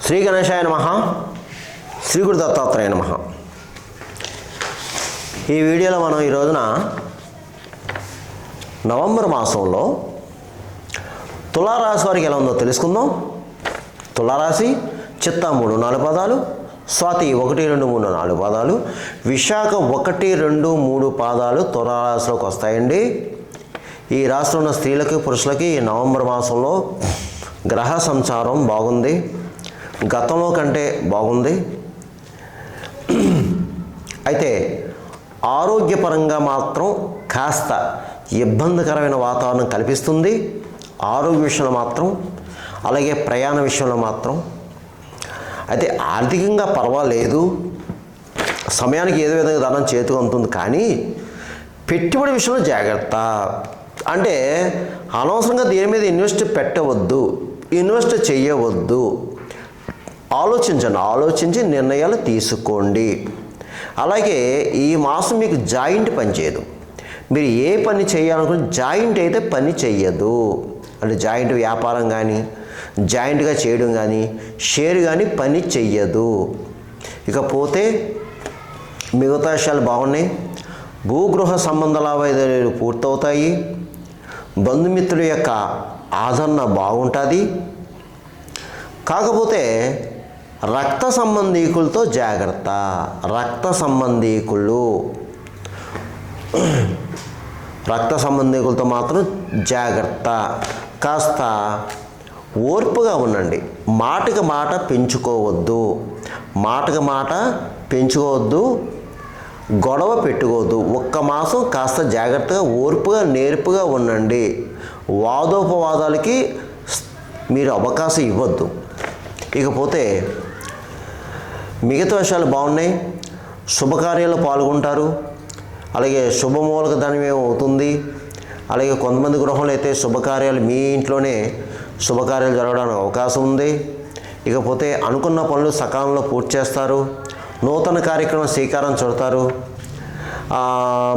శ్రీ గణేశాయ నమః. శ్రీ గురు దత్తాత్రేయ నమః. ఈ వీడియోలో మనం ఈ రోజున నవంబర్ మాసంలో తులారాశి వారికి ఎలా ఉందో తెలుసుకుందాం. తులారాశి చిత్త 3, 4 పాదాలు, స్వాతి 1, 2, 3, 4 పాదాలు, విశాఖ 1, 2, 3 పాదాలు తులారాశిలోకి వస్తాయండి. ఈ రాశిలో ఉన్న స్త్రీలకి పురుషులకి ఈ నవంబర్ మాసంలో గ్రహ సంచారం బాగుంది, గతంలో కంటే బాగుంది. అయితే ఆరోగ్యపరంగా మాత్రం కాస్త ఇబ్బందికరమైన వాతావరణం కల్పిస్తుంది. ఆరోగ్య విషయంలో మాత్రం, అలాగే ప్రయాణ విషయంలో మాత్రం. అయితే ఆర్థికంగా పర్వాలేదు, సమయానికి ఏదో విధంగా ధనం చేతికి అందుతుంది. కానీ పెట్టుబడి విషయంలో జాగ్రత్త. అంటే అనవసరంగా దేని మీద ఇన్వెస్ట్ పెట్టవద్దు, ఇన్వెస్ట్ చేయవద్దు. ఆలోచించి నిర్ణయాలు తీసుకోండి. అలాగే ఈ మాసం మీకు జాయింట్ పని చేయదు. మీరు ఏ పని చేయాలనుకుంటే జాయింట్ అయితే పని చెయ్యదు. అంటే జాయింట్ వ్యాపారం కానీ, జాయింట్గా చేయడం కానీ, షేర్ కానీ పని చెయ్యదు. ఇకపోతే మిగతా విషయాలు బాగున్నాయి. భూగృహ సంబంధ లావాదేవీలు పూర్తవుతాయి. బంధుమిత్రుల యొక్క ఆదరణ బాగుంటుంది. కాకపోతే రక్త సంబంధీకులతో జాగ్రత్త. రక్త సంబంధీకులతో మాత్రం జాగ్రత్త. కాస్త ఓర్పుగా ఉండండి. మాటకి మాట పెంచుకోవద్దు, గొడవ పెట్టుకోవద్దు. ఒక్క మాసం కాస్త జాగ్రత్తగా, ఓర్పుగా, నేర్పుగా ఉండండి. వాదోపవాదాలకి మీరు అవకాశం ఇవ్వద్దు. ఇకపోతే మిగతా విషయాలు బాగున్నాయి. శుభకార్యాల్లో పాల్గొంటారు. అలాగే శుభమూలక ధనం అవుతుంది. అలాగే కొంతమంది గృహంలో అయితే శుభకార్యాలు మీ ఇంట్లోనే శుభకార్యాలు జరగడానికి అవకాశం ఉంది. ఇకపోతే అనుకున్న పనులు సకాలంలో పూర్తి చేస్తారు. నూతన కార్యక్రమం శ్రీకారం చుడతారు.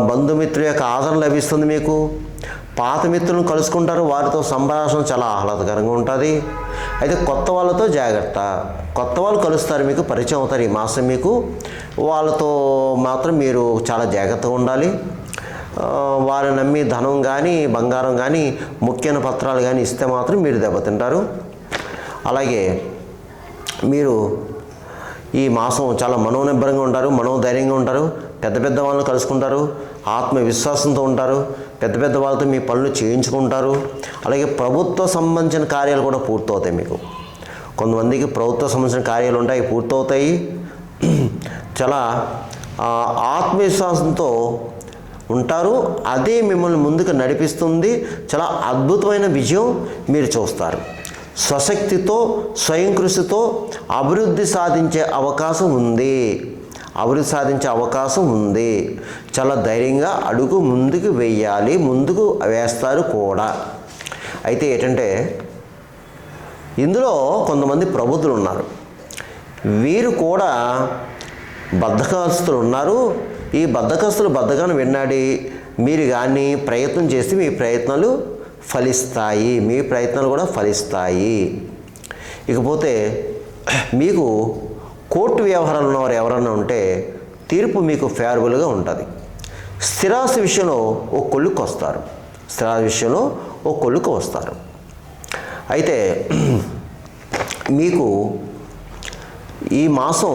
బంధుమిత్రుల యొక్క ఆదరణ లభిస్తుంది. మీకు పాత మిత్రులను కలుసుకుంటారు. వారితో సంభాషణ చాలా ఆహ్లాదకరంగా ఉంటుంది. అయితే కొత్త వాళ్ళతో జాగ్రత్త. కొత్త వాళ్ళు కలుస్తారు, మీకు పరిచయం అవుతారు. ఈ మాసం మీకు వాళ్ళతో మాత్రం మీరు చాలా జాగ్రత్తగా ఉండాలి. వారిని నమ్మి ధనం కానీ, బంగారం కానీ, ముఖ్యమైన పత్రాలు కానీ ఇస్తే మాత్రం మీరు దెబ్బతింటారు. అలాగే మీరు ఈ మాసం చాలా మనోనిబ్బరంగా ఉంటారు, మనోధైర్యంగా ఉంటారు. పెద్ద పెద్ద వాళ్ళని కలుసుకుంటారు, ఆత్మవిశ్వాసంతో ఉంటారు. పెద్ద పెద్ద వాళ్ళతో మీ పనులు చేయించుకుంటారు. అలాగే ప్రభుత్వ సంబంధించిన కార్యాలు కూడా పూర్తవుతాయి. మీకు కొంతమందికి ప్రభుత్వ సంబంధించిన కార్యాలు ఉంటాయి, పూర్తవుతాయి. చాలా ఆత్మవిశ్వాసంతో ఉంటారు. అదే మిమ్మల్ని ముందుకు నడిపిస్తుంది. చాలా అద్భుతమైన విజయం మీరు చూస్తారు. స్వశక్తితో, స్వయం కృషితో అభివృద్ధి సాధించే అవకాశం ఉంది. చాలా ధైర్యంగా అడుగు ముందుకు వేయాలి, ముందుకు వేస్తారు కూడా. అయితే ఏంటంటే ఇందులో కొంతమంది ప్రబుద్ధులు ఉన్నారు. వీరు కూడా బద్ధకస్తులు ఉన్నారు. ఈ బద్ధకాన్ని విన్నాడి మీరు కానీ ప్రయత్నం చేస్తే మీ ప్రయత్నాలు కూడా ఫలిస్తాయి. ఇకపోతే మీకు కోర్టు వ్యవహారాలు ఉన్నవారు ఎవరన్నా ఉంటే తీర్పు మీకు ఫేవరబుల్గా ఉంటుంది. స్థిరాస్తి విషయంలో ఓ కొలుకు వస్తారు. అయితే మీకు ఈ మాసం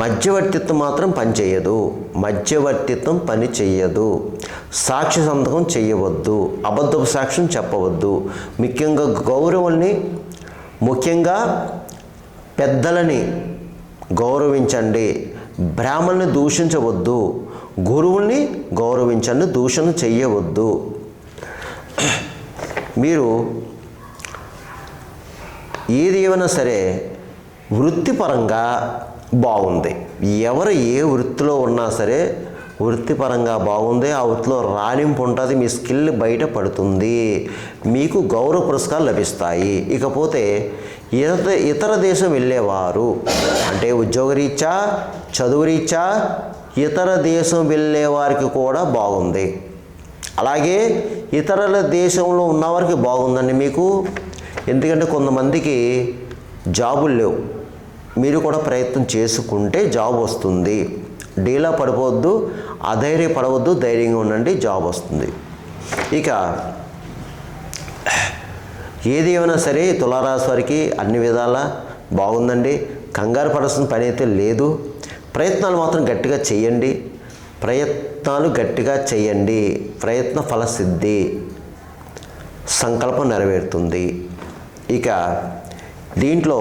మధ్యవర్తిత్వం మాత్రం పని చేయదు. సాక్షి సంతకం చేయవద్దు, అబద్ధపు సాక్ష్యం చెప్పవద్దు. ముఖ్యంగా పెద్దలని గౌరవించండి. బ్రాహ్మణుని దూషించవద్దు, గురువుల్ని గౌరవించండి, దూషణ చెయ్యవద్దు. మీరు ఏది ఏమైనా సరే వృత్తిపరంగా బాగుంది. ఎవరు ఏ వృత్తిలో ఉన్నా సరే వృత్తిపరంగా బాగుంది. ఆ వృత్తిలో రాణింపు ఉంటుంది. మీ స్కిల్ బయట పడుతుంది. మీకు గౌరవ పురస్కారాలు లభిస్తాయి. ఇకపోతే ఇతర దేశం వెళ్ళేవారు అంటే ఉద్యోగరీత్యా, చదువురీత్యా ఇతర దేశం వెళ్ళేవారికి కూడా బాగుంది. అలాగే ఇతరుల దేశంలో ఉన్నవారికి బాగుందండి మీకు. ఎందుకంటే కొంతమందికి జాబులు లేవు, మీరు కూడా ప్రయత్నం చేసుకుంటే జాబ్ వస్తుంది. డీలా పడిపోవద్దు, అధైర్యపడవద్దు, ధైర్యంగా ఉండండి, జాబ్ వస్తుంది. ఇక ఏది ఏమైనా సరే తులారాశి వారికి అన్ని విధాలా బాగుందండి. కంగారు పడాల్సిన పని అయితే లేదు. ప్రయత్నాలు మాత్రం గట్టిగా చేయండి. ప్రయత్న ఫలసిద్ధి, సంకల్పం నెరవేరుతుంది. ఇక దీంట్లో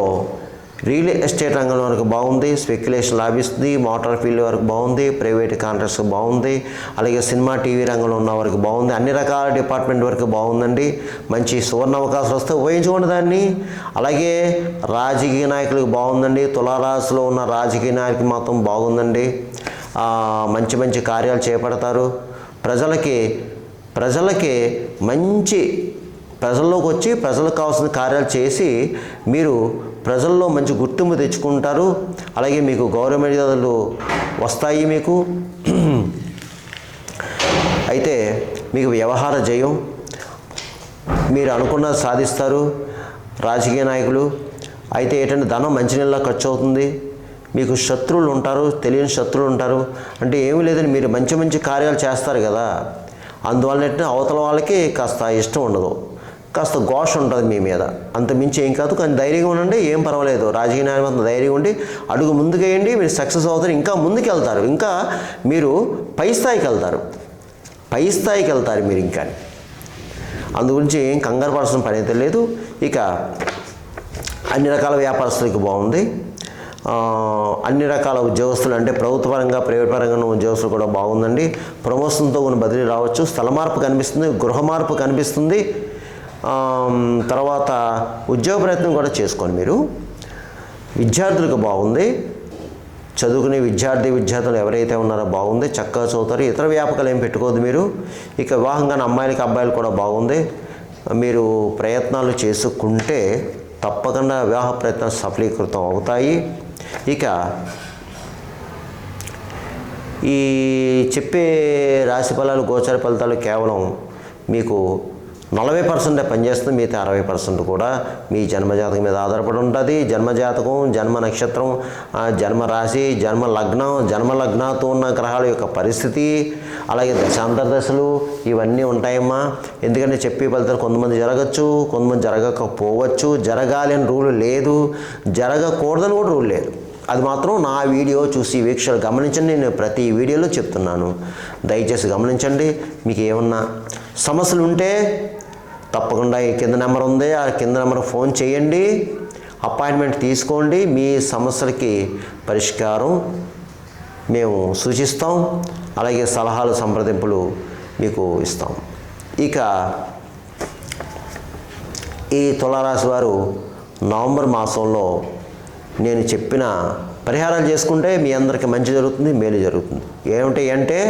రియల్ ఎస్టేట్ రంగం వరకు బాగుంది, స్పెక్యులేషన్ లాభిస్తుంది, మోటార్ ఫీల్డ్ వరకు బాగుంది, ప్రైవేట్ కాంట్రాక్ట్స్ బాగుంది, అలాగే సినిమా టీవీ రంగంలో ఉన్న వరకు బాగుంది, అన్ని రకాల డిపార్ట్మెంట్ వరకు బాగుందండి. మంచి సువర్ణ అవకాశాలు వస్తే ఉపయోగించుకోండి దాన్ని. అలాగే రాజకీయ నాయకులకు బాగుందండి. తులారాశిలో ఉన్న రాజకీయ నాయకులు మాత్రం బాగుందండి. మంచి మంచి కార్యాలు చేపడతారు. ప్రజలకి మంచి ప్రజల్లోకి వచ్చి ప్రజలకు కావాల్సిన కార్యాలు చేసి మీరు ప్రజల్లో మంచి గుర్తింపు తెచ్చుకుంటారు. అలాగే మీకు గౌరవ మర్యాదలు వస్తాయి. మీకు అయితే మీకు వ్యవహార జయం, మీరు అనుకున్నది సాధిస్తారు రాజకీయ నాయకులు. అయితే ఏంటంటే ధనం మంచినీళ్ళ ఖర్చు అవుతుంది. మీకు శత్రువులు ఉంటారు, తెలియని శత్రువులు ఉంటారు. అంటే ఏమీ లేదని మీరు మంచి మంచి కార్యాలు చేస్తారు కదా, అందువల్ల ఏంటంటే అవతల వాళ్ళకి కాస్త ఇష్టం ఉండదు, కాస్త ఘోష ఉంటుంది మీ మీద. అంత మించి ఏం కాదు, కానీ ధైర్యంగా ఉండండి, ఏం పర్వాలేదు. రాజకీయ నాయకులు ధైర్యంగా ఉండి అడుగు ముందుకేయండి, మీరు సక్సెస్ అవుతారు, ఇంకా ముందుకు వెళ్తారు, ఇంకా మీరు పై స్థాయికి వెళ్తారు మీరు ఇంకా. అందు గురించి ఏం కంగారు పడాల్సిన పని అయితే లేదు. ఇక అన్ని రకాల వ్యాపారస్తులకు బాగుంది. అన్ని రకాల ఉద్యోగస్తులు అంటే ప్రభుత్వ పరంగా ప్రైవేట్ పరంగా ఉన్న ఉద్యోగస్తులు కూడా బాగుందండి. ప్రమోషన్తో కొన్ని బదిలీ రావచ్చు, స్థల మార్పు కనిపిస్తుంది, గృహ మార్పు కనిపిస్తుంది. తర్వాత ఉద్యోగ ప్రయత్నం కూడా చేసుకోండి మీరు. విద్యార్థులకు బాగుంది. చదువుకునే విద్యార్థులు ఎవరైతే ఉన్నారో బాగుంది, చక్కగా చదువుతారు. ఇతర వ్యాపకాలు ఏం పెట్టుకోవద్దు మీరు. ఇక వివాహంగానే అమ్మాయిలకి అబ్బాయిలు కూడా బాగుంది. మీరు ప్రయత్నాలు చేసుకుంటే తప్పకుండా వివాహ ప్రయత్నాలు సఫలీకృతం అవుతాయి. ఇక ఈ చెప్పే రాశి ఫలాలు, గోచర ఫలితాలు కేవలం మీకు 40% పనిచేస్తుంది. మిగతా 60% కూడా మీ జన్మజాతకం మీద ఆధారపడి ఉంటుంది. జన్మజాతకం, జన్మ నక్షత్రం, జన్మరాశి, జన్మలగ్నాతో ఉన్న గ్రహాల యొక్క పరిస్థితి, అలాగే దశాంతర్దశలు ఇవన్నీ ఉంటాయమ్మా. ఎందుకంటే చెప్పే ఫలితాలు కొంతమంది జరగచ్చు, కొంతమంది జరగకపోవచ్చు. జరగాలి అని రూల్ లేదు, జరగకూడదని కూడా రూల్ లేదు. అది మాత్రం నా వీడియో చూసి వీక్షలు గమనించండి. నేను ప్రతి వీడియోలో చెప్తున్నాను, దయచేసి గమనించండి. మీకు ఏమన్నా సమస్యలు ఉంటే తప్పకుండా ఈ కింద నెంబర్ ఉంది, ఆ కింద నెంబర్ ఫోన్ చేయండి, అపాయింట్మెంట్ తీసుకోండి. మీ సమస్యలకి పరిష్కారం మేము సూచిస్తాం, అలాగే సలహాలు, సంప్రదింపులు మీకు ఇస్తాం. ఇక ఈ తులారాశి వారు నవంబర్ మాసంలో నేను చెప్పిన పరిహారాలు చేసుకుంటే మీ అందరికీ మంచి జరుగుతుంది, మేలు జరుగుతుంది. ఏమిటి అంటే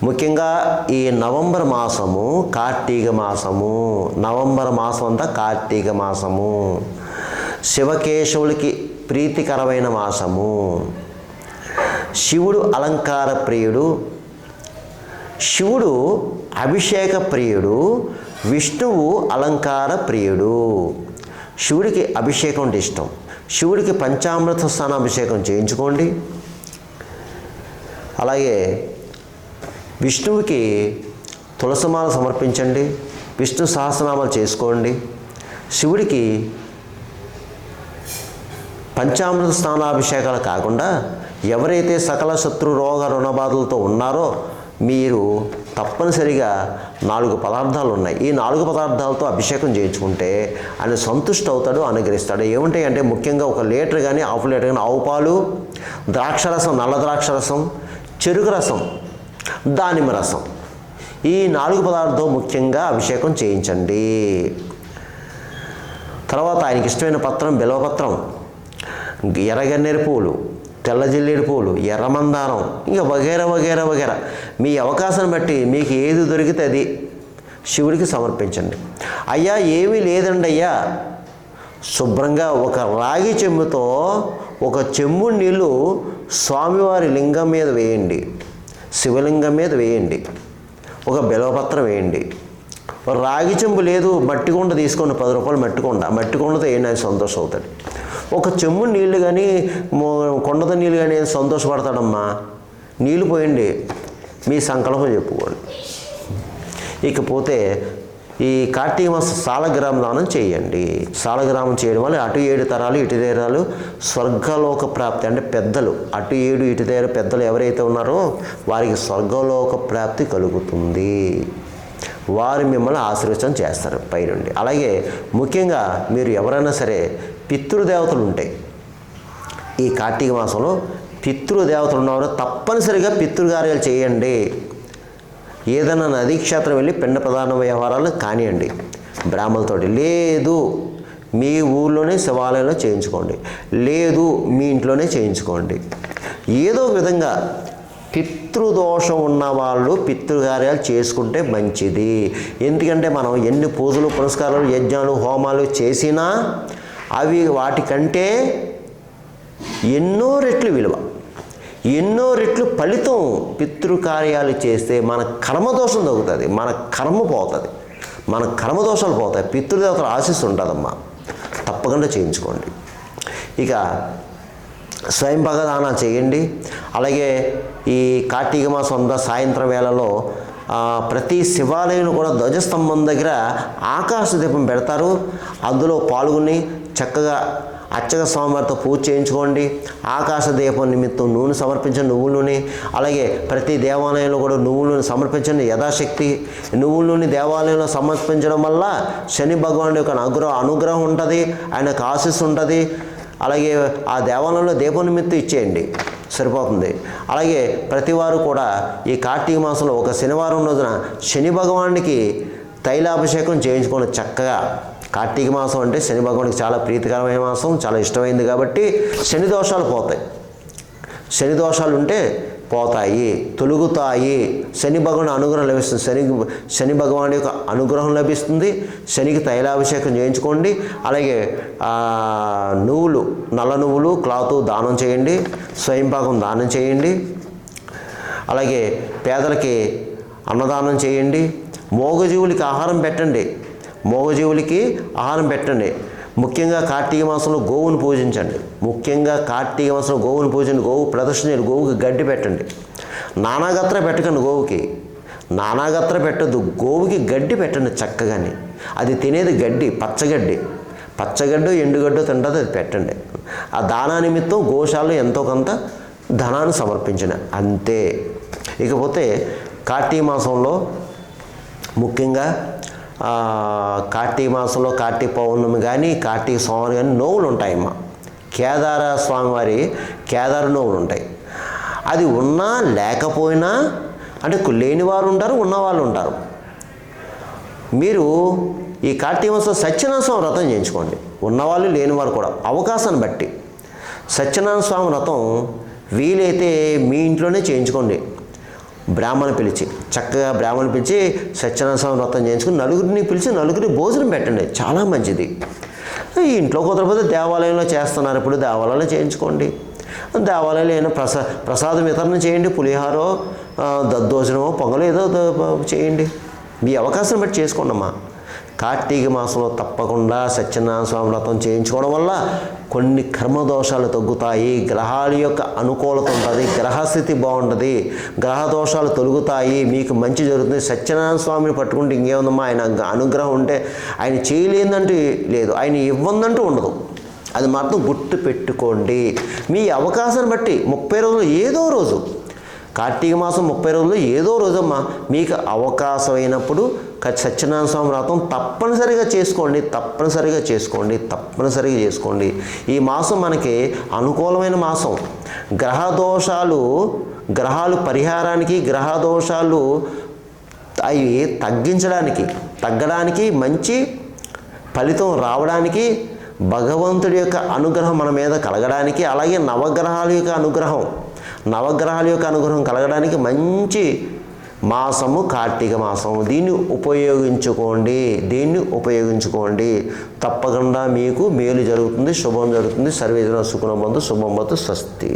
ముఖ్యంగా ఈ నవంబర్ మాసము కార్తీక మాసము. నవంబర్ మాసం అంతా కార్తీక మాసము, శివకేశవులకి ప్రీతికరమైన మాసము. శివుడు అలంకార ప్రియుడు, శివుడు అభిషేక ప్రియుడు, విష్ణువు అలంకార ప్రియుడు. శివుడికి అభిషేకం అంటే ఇష్టం. శివుడికి పంచామృత స్నానాభిషేకం చేయించుకోండి. అలాగే విష్ణువుకి తులసిమాల సమర్పించండి, విష్ణు సహస్రనామాలు చేసుకోండి. శివుడికి పంచామృత స్నానాభిషేకాలు కాకుండా ఎవరైతే సకల శత్రు రోగ రుణబాధలతో ఉన్నారో మీరు తప్పనిసరిగా 4 పదార్థాలు ఉన్నాయి. ఈ 4 పదార్థాలతో అభిషేకం చేయించుకుంటే ఆయన సంతుష్టి అవుతాడు, అనుగ్రహిస్తాడు. ఏముంటాయి అంటే ముఖ్యంగా 1 లీటర్ కానీ, హాఫ్ లీటర్ కానీ ఆవు పాలు, ద్రాక్షరసం, నల్ల ద్రాక్షరసం, చెరుకు రసం, దానిమ్మ రసం, ఈ 4 పదార్థాలతో ముఖ్యంగా అభిషేకం చేయించండి. తర్వాత ఆయనకి ఇష్టమైన పత్రం బిల్వపత్రం, ఎర్రగన్నేరు పూలు, తెల్ల జిల్లేడు పూలు, ఎర్రమందారం, ఇంకా వగేరా వగేరా వగేరా మీ అవకాశాన్ని బట్టి మీకు ఏది దొరికితే అది శివుడికి సమర్పించండి. అయ్యా ఏమీ లేదండి అయ్యా, శుభ్రంగా ఒక రాగి చెంబుతో 1 చెంబు నీళ్ళు స్వామివారి లింగం మీద వేయండి, శివలింగం మీద వేయండి, 1 బిల్వపత్రం వేయండి. రాగి చెంబు లేదు, మట్టి కొండ తీసుకోండి, 10 రూపాయలు మట్టి కొండతో వేయండి, ఆయన సంతోషం అవుతాడు. ఒక చెమ్ము నీళ్ళు కానీ కొండతో నీళ్ళు కానీ సంతోషపడతాడమ్మా? నీళ్ళు పోయండి, మీ సంకల్పం చెప్పుకోండి. ఇకపోతే ఈ కార్తీక మాసం సాలగ్రామ దానం చేయండి. సాలగ్రామం చేయడం వల్ల అటు 7 తరాలు ఇటు తరాలు స్వర్గలోక ప్రాప్తి, అంటే పెద్దలు అటు 7 ఇటు తేరు పెద్దలు ఎవరైతే ఉన్నారో వారికి స్వర్గలోక ప్రాప్తి కలుగుతుంది. వారు మిమ్మల్ని ఆశీర్వచనం చేస్తారు పైనుండి. అలాగే ముఖ్యంగా మీరు ఎవరైనా సరే పితృదేవతలు ఉంటాయి, ఈ కార్తీక మాసంలో పితృదేవతలు ఉన్నవారు తప్పనిసరిగా పితృకార్యాలు చేయండి. ఏదైనా నదీ క్షేత్రం వెళ్ళి పిండ ప్రధాన వ్యవహారాలు కానివ్వండి బ్రాహ్మణులతోటి, లేదు మీ ఊళ్ళోనే శివాలయంలో చేయించుకోండి, లేదు మీ ఇంట్లోనే చేయించుకోండి. ఏదో విధంగా పితృదోషం ఉన్న వాళ్ళు పితృకార్యాలు చేసుకుంటే మంచిది. ఎందుకంటే మనం ఎన్ని పూజలు పురస్కారాలు యజ్ఞాలు హోమాలు చేసినా అవి వాటికంటే ఎన్నో రెట్లు విలువ, ఎన్నో రెట్లు ఫలితం పితృకార్యాలు చేస్తే మన కర్మదోషం తగ్గుతుంది, మన కర్మ పోతుంది, మన కర్మదోషాలు పోతాయి. పితృదేవతల ఆశీస్సు ఉంటుందమ్మా, తప్పకుండా చేయించుకోండి. ఇక స్వయంపాక దానాలు చేయండి. అలాగే ఈ కార్తీక మాసం అంతా సాయంత్రం వేళలో ప్రతి శివాలయంలో కూడా ధ్వజస్తంభం దగ్గర ఆకాశ దీపం పెడతారు. అందులో పాల్గొని చక్కగా అర్చక స్వామివారితో పూజ చేయించుకోండి. ఆకాశ దీపం నిమిత్తం నూనె సమర్పించండి, నువ్వుల నూనె. అలాగే ప్రతి దేవాలయంలో కూడా నువ్వుల నూనె సమర్పించండి యథాశక్తి. నువ్వుల నూనె దేవాలయంలో సమర్పించడం వల్ల శని భగవానుడి యొక్క అనుగ్రహం ఉంటుంది, ఆయనకు ఆశీస్సు ఉంటుంది. అలాగే ఆ దేవాలయంలో దీపం నిమిత్తం ఇచ్చేయండి, సరిపోతుంది. అలాగే ప్రతివారు కూడా ఈ కార్తీక మాసంలో ఒక శనివారం రోజున శని భగవానుడికి తైలాభిషేకం చేయించుకోండి చక్కగా. కార్తీక మాసం అంటే శని భగవానికి చాలా ప్రీతికరమైన మాసం, చాలా ఇష్టమైంది కాబట్టి శని దోషాలు పోతాయి. శని దోషాలు ఉంటే పోతాయి, తొలుగుతాయి. శని భగవాన్ అనుగ్రహం లభిస్తుంది, శని భగవాన్ యొక్క అనుగ్రహం లభిస్తుంది. శనికి తైలాభిషేకం చేయించుకోండి. అలాగే నువ్వులు, నల్ల నువ్వులు క్లాత్ దానం చేయండి, స్వయంపాకం దానం చేయండి. అలాగే పేదలకి అన్నదానం చేయండి. మోగజీవులకి ఆహారం పెట్టండి, మోగజీవులకి ఆహారం పెట్టండి. ముఖ్యంగా కార్తీక మాసంలో గోవును పూజించండి. ముఖ్యంగా కార్తీక మాసంలో గోవును పూజించండి, గోవు ప్రదర్శన చేయండి, గోవుకి గడ్డి పెట్టండి. నానాగత్ర పెట్టకండి, గోవుకి నానాగత్ర పెట్టద్దు, గోవుకి గడ్డి పెట్టండి చక్కగాని. అది తినేది గడ్డి, పచ్చగడ్డి, పచ్చగడ్డు ఎండుగడ్డు తింటుంది, అది పెట్టండి. ఆ దానా నిమిత్తం గోశాలలో ఎంతో కొంత ధనాన్ని సమర్పించండి, అంతే. ఇకపోతే కార్తీక మాసంలో ముఖ్యంగా కార్తీక మాసంలో కార్తీక పౌర్ణమి కానీ కార్తీక సోమవారం కానీ నోవులు ఉంటాయమ్మా. కేదార స్వామివారి కేదార నోవులు ఉంటాయి. అది ఉన్నా లేకపోయినా, అంటే లేనివారు ఉంటారు, ఉన్నవాళ్ళు ఉంటారు. మీరు ఈ కార్తీక మాసం సత్యనారాయణ స్వామి వ్రతం చేయించుకోండి, ఉన్నవాళ్ళు లేనివారు కూడా అవకాశాన్ని బట్టి. సత్యనారాయణ స్వామి వ్రతం వీలైతే మీ ఇంట్లోనే చేయించుకోండి. బ్రాహ్మణు పిలిచి చక్కగా బ్రాహ్మణు పిలిచి సత్యనారాయణ స్వామి వ్రతం చేయించుకుని నలుగురిని పిలిచి నలుగురిని భోజనం పెట్టండి, చాలా మంచిది. ఇంట్లో కుదరకపోతే దేవాలయంలో చేస్తున్నారు, ఇప్పుడు దేవాలయంలో చేయించుకోండి. దేవాలయంలో ఏమైనా ప్రసాదం వితరణ చేయండి, పులిహారో దద్దోజనమో పొంగలో ఏదో చేయండి, మీ అవకాశం బట్టి చేసుకోండి అమ్మా. కార్తీక మాసంలో తప్పకుండా సత్యనారాయణ స్వామి వ్రతం చేయించుకోవడం వల్ల కొన్ని కర్మదోషాలు తగ్గుతాయి, గ్రహాల యొక్క అనుకూలత ఉంటుంది, గ్రహస్థితి బాగుంటుంది, గ్రహ దోషాలు తొలుగుతాయి, మీకు మంచి జరుగుతుంది. సత్యనారాయణ స్వామిని పట్టుకుంటే ఇంకేముందమ్మా, ఆయన అనుగ్రహం ఉంటే ఆయన చేయలేదంటూ లేదు, ఆయన ఇవ్వందంటూ ఉండదు. అది మాత్రం గుర్తు పెట్టుకోండి. మీ అవకాశాన్ని బట్టి 30 రోజులు ఏదో రోజు, కార్తీక మాసం 30 రోజులు ఏదో రోజమ్మా మీకు అవకాశం అయినప్పుడు సత్యనారాయణ స్వామి వ్రతం తప్పనిసరిగా చేసుకోండి, తప్పనిసరిగా చేసుకోండి, తప్పనిసరిగా చేసుకోండి. ఈ మాసం మనకి అనుకూలమైన మాసం. గ్రహాలు పరిహారానికి, గ్రహ దోషాలు అవి తగ్గడానికి మంచి ఫలితం రావడానికి, భగవంతుడి యొక్క అనుగ్రహం మన మీద కలగడానికి, అలాగే నవగ్రహాల యొక్క అనుగ్రహం కలగడానికి మంచి మాసము కార్తీక మాసం. దీన్ని ఉపయోగించుకోండి. తప్పకుండా మీకు మేలు జరుగుతుంది, శుభం జరుగుతుంది. సర్వేజన సుఖినో భవంతు. శుభం భవతు. స్వస్తి.